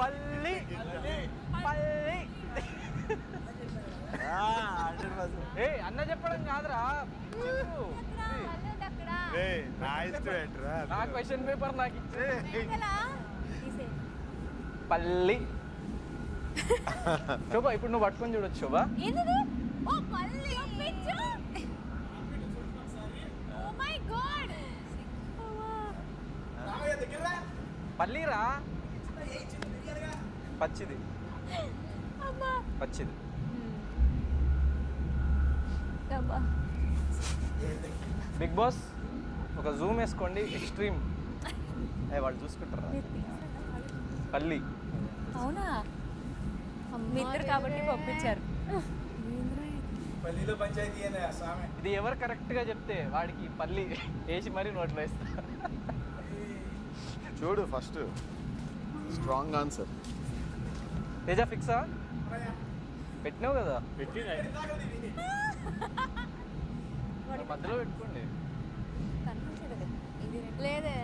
పల్లి పల్లి. ఏ అన్న చెప్పడం కాదురా, నా క్వశ్చన్ పేపర్ నాకు ఇచ్చే. పల్లి. శోభా ఇప్పుడు నువ్వు పట్టుకొని చూడొచ్చు. శోభా పల్లీరా, పచ్చిది పచ్చిది. బిగ్ బాస్ ఒక జూమ్ వేసుకోండి, ఎక్స్ట్రీమ్. వాళ్ళు చూసుకుంటారా? పల్లి. అవునా, ఇద్దరు కాబట్టి పంపించారు. ఇది ఎవరు కరెక్ట్ గా చెప్తే వాడికి పల్లి వేసి మరీ నోట్లో వేస్తా. చూడు ఫస్ట్ స్ట్రాంగ్ ఆన్సర్. తేజ ఫిక్సా? పెట్టినావు కదా, మధ్యలో పెట్టుకోండి. లేదే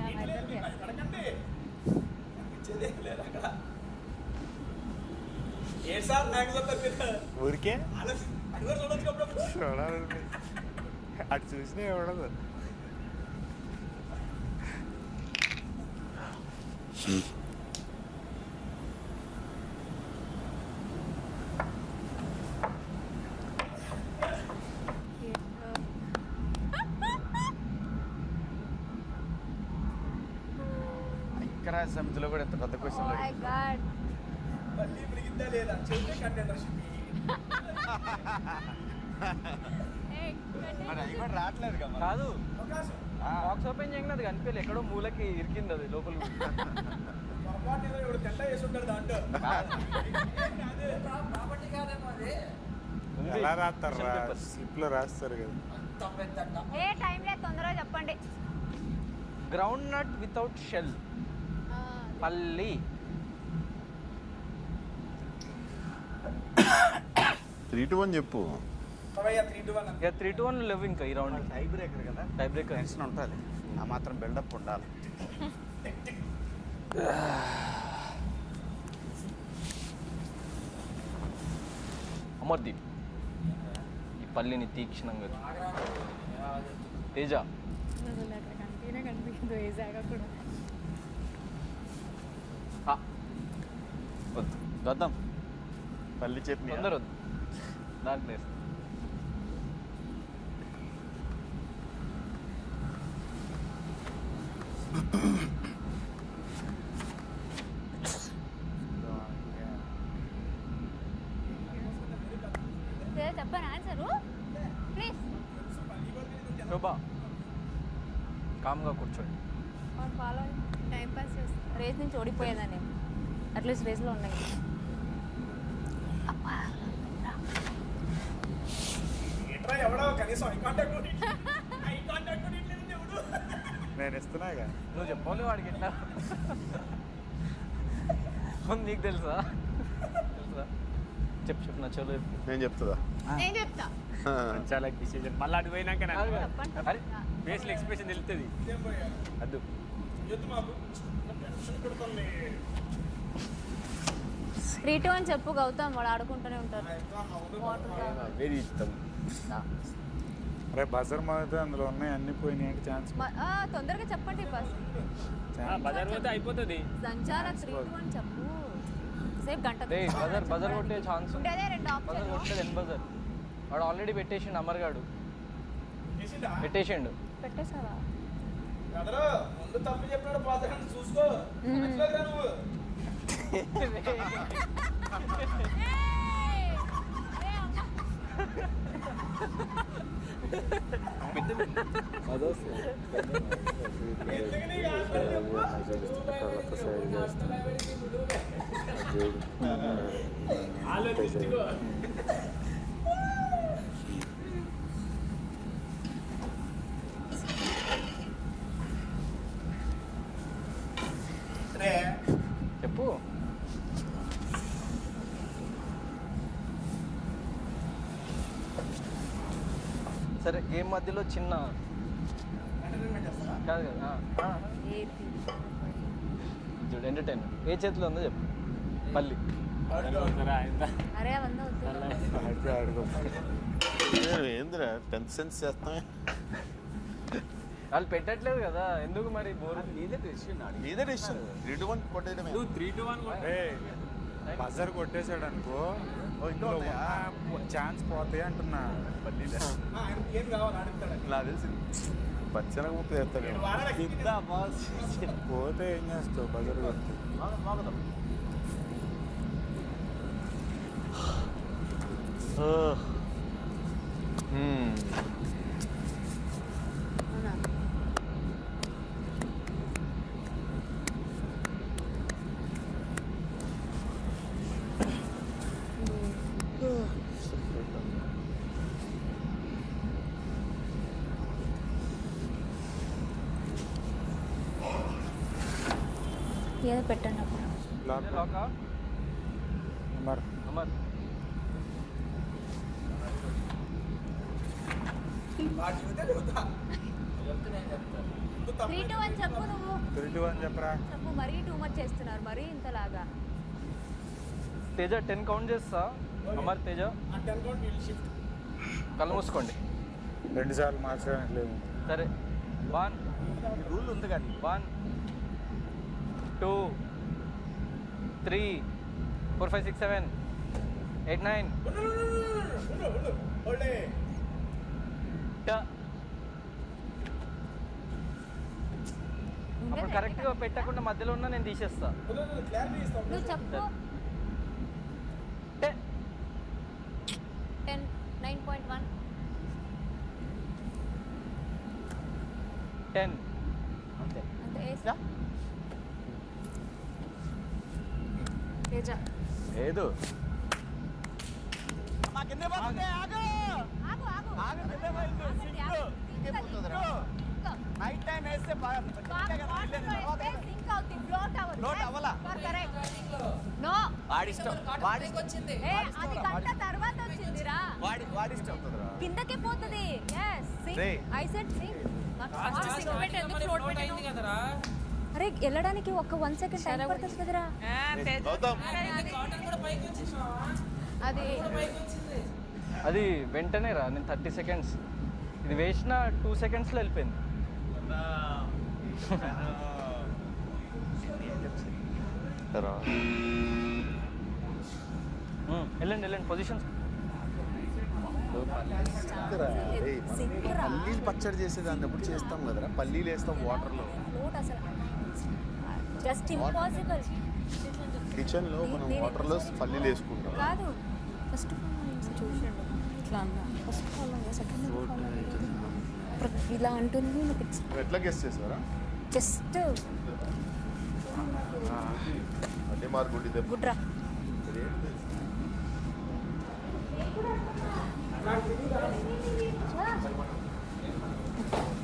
ఊరికే చూడాలి, అటు చూసినా ఇవ్వడదు. ఐక్యరాజ్య సమితిలో కూడా ఎంత పెద్ద క్వశ్చన్ మరి అవి కూడా రావట్లేదు కదా. కాదు, బాక్స్ ఓపెన్ చేయగానే అది కనిపించలేదు, ఎక్కడో మూలకి ఇరికింది అది లోపల. ఎలా రాస్తారు? స్లిప్ లో రాస్తారు కదా. ఏ టైం లేదు, తొందరగా చెప్పండి. Groundnut without shell. పల్లి. 3-1 చెప్పు. 3-1 లేవు ఇంకా ఈ రౌండ్. టై బ్రేకర్ కదా, టై బ్రేకర్ టెన్షన్ ఉంటుంది. ఆ మాత్రం బిల్డప్ ఉండాలి. అమర్దీప్ ఈ పల్లిని తీక్షణంగా. తేజ వద్దు, వద్దాం. పల్లి చెప్పి అందరు వద్దు, దాంట్లో వేస్తాం. చెప్పండి ఆన్సరు ప్లీజ్. శోభా కామ్గా కూర్చోండి. ఫాలో టైం పాస్ చేస్తాం. రేస్ నుంచి ఓడిపోయేదాన్ని, అట్లీస్ట్ రేస్లో ఉన్నాయి. నేను ఇస్తున్నాగా. నువ్వు చెప్పాలి వాడికి ఎట్లా. నీకు తెలుసా? తెలుసా? చెప్పు నా చెవులు. నేను చెప్తుందా? నేను చెప్తా. చాలా డిసిజన్ మళ్ళీ అటు పోయినాక అరే ఫేస్లో ఎక్స్ప్రెషన్ తెలుస్తుంది. అద్దు 3-2 అని చెప్పు గౌతమ్, వాడు ఆడుకుంటూనే ఉంటారు. వెరీ ఇష్టం. అరే బజర్ మాత్రం అందులో ఉన్నాయి, అన్ని పోయినాయి ఛాన్స్. తొందరగా చెప్పండి. బజార్ పోతే అయిపోతుంది. సంచార 3-2 అని చెప్పు. సేపు గంట బజర్ కొట్టే ఛాన్స్ ఉంది. రెండు బజర్ కొట్టలేదు. ఎన్ బజర్ వాడు ఆల్రెడీ పెట్టేసిండు. అమర్గాడు పెట్టేసిండు. పెట్టేసావా? ముందు తప్పు చెప్పినాడు పాత్ర చూసుకో. నువ్వు చెప్పు. సరే గేమ్ మధ్యలో చిన్న కాదు కదా చూడు, ఎంటర్టైన్మెంట్ ఏ చేతిలో ఉందో చెప్పు. పల్లి. అరే అవంతా వద్దు. ఏందిరా 10th సెన్స్ చేస్తామే. వాళ్ళు పెట్టట్లేదు కదా, ఎందుకు మరి బోర్? నీదే డెసిషన్ 3-1 కొట్టేయడమే. నువ్వు 3-1 బజర్ కొట్టేశాడు అనుకో, ఛాన్స్ పోతాయి అంటున్నా. ఆయనకి ఏం కావాలి అడుగుతాడు. నాకు తెలిసి పచ్చనగ ముక్క చేస్తాడు. పోతే ఏం చేస్తావు బజర్ కొట్టి? అవునా? ఏదో పెట్టండి అప్పుడు. లాకా మరి అమర్. వాడు చెబితే చెబుతా. 3-2 అని చెప్పు నువ్వు. 3-1 చెప్పరా. చెప్పు, మరీ టూ మచ్ చేస్తున్నారు, మరీ ఇంతలాగా. తేజ 10 కౌంట్ చేస్తా. అమర్ తేజ ఆ 10 కౌంట్ వీళ్ళు షిఫ్ట్. కళ్ళు మూసుకోండి. 2 సార్లు మార్చడానికి లేదు. సరే 1 రూల్ ఉంది కానీ 1 2 3 4 5 6 7 8 9 ఓల్డే. అప్పుడు కరెక్ట్గా పెట్టకుండా మధ్యలో ఉన్న నేను తీసేస్తా. క్లారిటీ ఇస్తాం. నువ్వు చెప్పు. 10 9.1 10 అంతే వేసా. తేజ లేదు. ఆగు ఆగు ఆగండి, ఆగు. ఇంకా. నైట్ టైం వేస్తే సింక్ అవుతుంది, ఫ్లోట్ అవ్వదు. Float అవ్వలా? కరెక్ట్. నో, వాడిష్టం ఏ అది గంట తర్వాత వచ్చిందిరా, వాడిష్టం అవుతుందిరా. కిందకే పోతుంది. yes sink. రేయ్. I said sink. అరే వెళ్ళడానికి ఒక 1 సెకండ్ టైం పడుతుంది కదరా. గౌతమ్ అది వెంటనే రా. నేను 30 సెకండ్స్ ఇది వేసిన 2 సెకండ్స్లో వెళ్ళిపోయింది. వెళ్ళండి పొజిషన్స్. పల్లీలు పచ్చడి చేసేదాన్ని అప్పుడు చేస్తాం కదరా, పల్లీలు వేస్తాం వాటర్లో. ఫ్లోట్ అసలు జస్ట్ ఇంపాసిబుల్. కిచెన్లో మనం వాటర్లో పల్లీలు వేసుకుంటాం. కాదు, ఫస్ట్ ఆఫ్ ఆల్ చూసాడు ఇట్లా అన్నా. ఫస్ట్ ఆఫ్ ఆల్ సెకండ్ ఇలా అంటుంది. నాకు ఎట్లా గెస్ట్ చేసారా? జస్ట్ అదే మార్గుడ్డి దెబ్బ. గుడ్రా.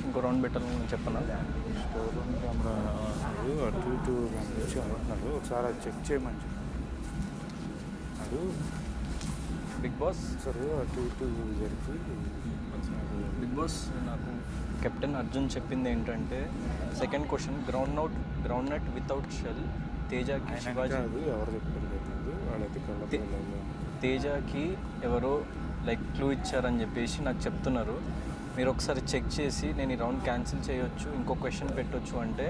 ఇంకో రౌండ్ పెట్టాలని చెప్పనా? స్టోర్ రూమ్ కెమెరా అటు ఇటు పంపించి అంటున్నాడు. ఒకసారి అది చెక్ చేయమని చెప్పాడు. బిగ్ బాస్ సరే అటు ఇటు జరిపి బిగ్ బాస్ నాకు కెప్టెన్ అర్జున్ చెప్పింది ఏంటంటే, second question groundnut without shell తేజకి శివాజీ కాదు ఎవరు చెప్పారు తెలియదు. వాళ్ళైతే కళ్ళ తేజకి ఎవరో లైక్ క్లూ ఇచ్చారని చెప్పేసి నాకు చెప్తున్నారు. మీరు ఒకసారి చెక్ చేసి నేను ఈ రౌండ్ క్యాన్సిల్ చేయొచ్చు, ఇంకో క్వశ్చన్ పెట్టొచ్చు అంటే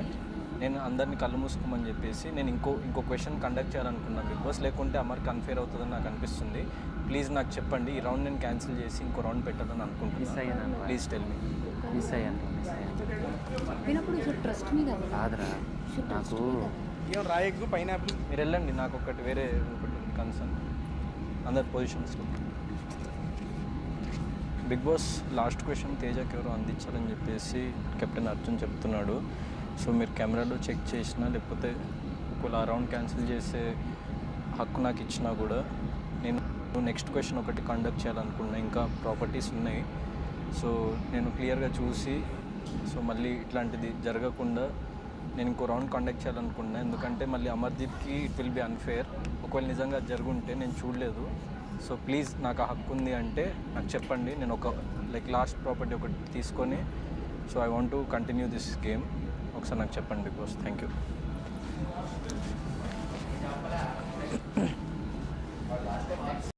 నేను అందరినీ కళ్ళు మూసుకోమని చెప్పేసి నేను ఇంకో క్వశ్చన్ కండక్ట్ చేయాలనుకున్నాను బిగ్ బాస్. లేకుంటే అమర్కి అన్ఫేర్ అవుతుందని నాకు అనిపిస్తుంది. ప్లీజ్ నాకు చెప్పండి, ఈ రౌండ్ నేను క్యాన్సిల్ చేసి ఇంకో రౌండ్ పెట్టాలని అనుకుంటున్నాను. Please tell me. వినప్పుడు ట్రస్ట్ మీద కాదురా నాకు ఏం రాయకు పైనాపిల్. మీరు వెళ్ళండి, నాకు వేరే ఒకటి కన్సర్న్. అందరి పొజిషన్స్లో బిగ్ బాస్ లాస్ట్ క్వశ్చన్ తేజకి ఎవరో అందించాలని చెప్పేసి కెప్టెన్ అర్జున్ చెప్తున్నాడు. సో మీరు కెమెరాలో చెక్ చేసినా లేకపోతే ఒకవేళ ఆ రౌండ్ క్యాన్సిల్ చేసే హక్కు నాకు ఇచ్చినా కూడా నేను నెక్స్ట్ క్వశ్చన్ ఒకటి కండక్ట్ చేయాలనుకున్నా. ఇంకా ప్రాపర్టీస్ ఉన్నాయి. సో నేను క్లియర్గా చూసి సో మళ్ళీ ఇట్లాంటిది జరగకుండా నేను ఇంకో రౌండ్ కండక్ట్ చేయాలనుకున్నా. ఎందుకంటే మళ్ళీ అమర్దీప్కి ఇట్ విల్ బి అన్ఫేర్. ఒకవేళ నిజంగా జరుగుంటే నేను చూడలేదు. సో ప్లీజ్ నాకు ఆ హక్కు ఉంది అంటే నాకు చెప్పండి. నేను ఒక లాస్ట్ ప్రాపర్టీ ఒకటి తీసుకొని so I want to continue this game. ఒకసారి నాకు చెప్పండి బిగ్ బాస్. Thank you.